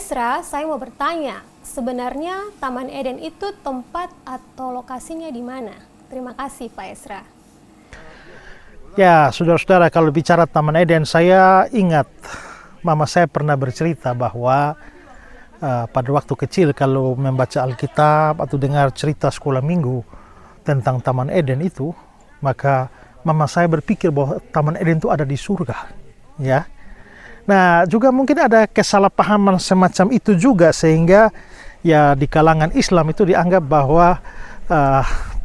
Esra, saya mau bertanya, sebenarnya Taman Eden itu tempat atau lokasinya di mana? Terima kasih Pak Esra. Ya, saudara-saudara, kalau bicara Taman Eden, saya ingat mama saya pernah bercerita bahwa pada waktu kecil kalau membaca Alkitab atau dengar cerita sekolah minggu tentang Taman Eden itu, maka mama saya berpikir bahwa Taman Eden itu ada di surga, ya. Nah, juga mungkin ada kesalahpahaman semacam itu juga, sehingga ya di kalangan Islam itu dianggap bahwa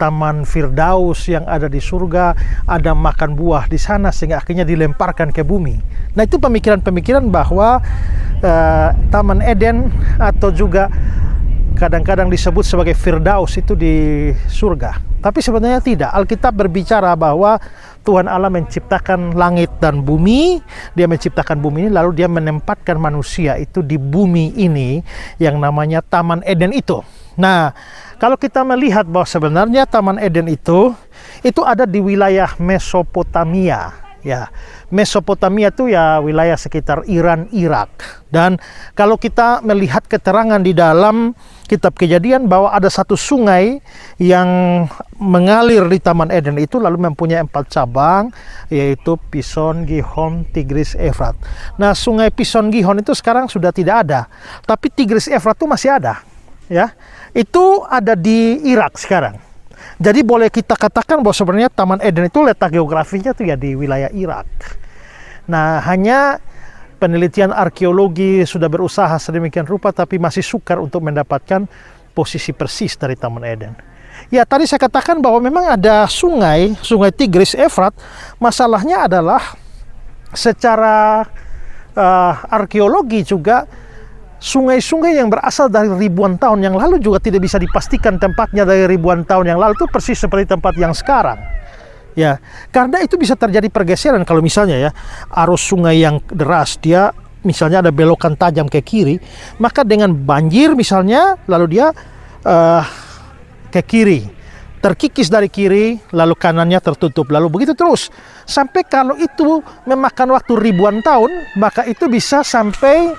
Taman Firdaus yang ada di surga, ada makan buah di sana sehingga akhirnya dilemparkan ke bumi. Nah, itu pemikiran-pemikiran bahwa Taman Eden atau juga kadang-kadang disebut sebagai Firdaus itu di surga. Tapi sebenarnya tidak. Alkitab berbicara bahwa Tuhan Allah menciptakan langit dan bumi. Dia menciptakan bumi ini, lalu dia menempatkan manusia itu di bumi ini yang namanya Taman Eden itu. Nah, kalau kita melihat bahwa sebenarnya Taman Eden itu ada di wilayah Mesopotamia. Ya, Mesopotamia itu ya wilayah sekitar Iran, Irak. Dan kalau kita melihat keterangan di dalam kitab Kejadian bahwa ada satu sungai yang mengalir di Taman Eden itu lalu mempunyai 4 cabang, yaitu Pison, Gihon, Tigris, Efrat. Nah, sungai Pison, Gihon itu sekarang sudah tidak ada, tapi Tigris, Efrat itu masih ada. Ya, itu ada di Irak sekarang. Jadi boleh kita katakan bahwa sebenarnya Taman Eden itu letak geografinya tuh ya di wilayah Irak. Nah, hanya penelitian arkeologi sudah berusaha sedemikian rupa tapi masih sukar untuk mendapatkan posisi persis dari Taman Eden. Ya, tadi saya katakan bahwa memang ada sungai Tigris, Efrat. Masalahnya adalah secara arkeologi juga sungai-sungai yang berasal dari ribuan tahun yang lalu juga tidak bisa dipastikan tempatnya dari ribuan tahun yang lalu itu persis seperti tempat yang sekarang. Ya, karena itu bisa terjadi pergeseran. Kalau misalnya ya arus sungai yang deras, dia misalnya ada belokan tajam ke kiri, maka dengan banjir misalnya lalu dia ke kiri, terkikis dari kiri, lalu kanannya tertutup, lalu begitu terus sampai kalau itu memakan waktu ribuan tahun, maka itu bisa sampai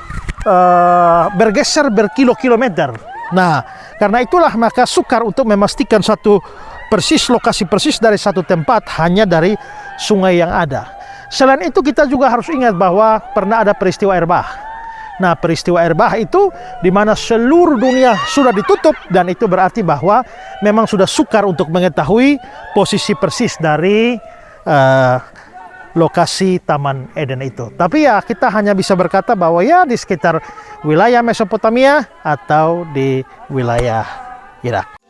bergeser berkilo-kilometer. Nah, karena itulah maka sukar untuk memastikan satu persis lokasi persis dari satu tempat hanya dari sungai yang ada. Selain itu kita juga harus ingat bahwa pernah ada peristiwa air bah. Nah, peristiwa air bah itu di mana seluruh dunia sudah ditutup, dan itu berarti bahwa memang sudah sukar untuk mengetahui posisi persis dari lokasi Taman Eden itu. Tapi ya kita hanya bisa berkata bahwa ya di sekitar wilayah Mesopotamia atau di wilayah Irak.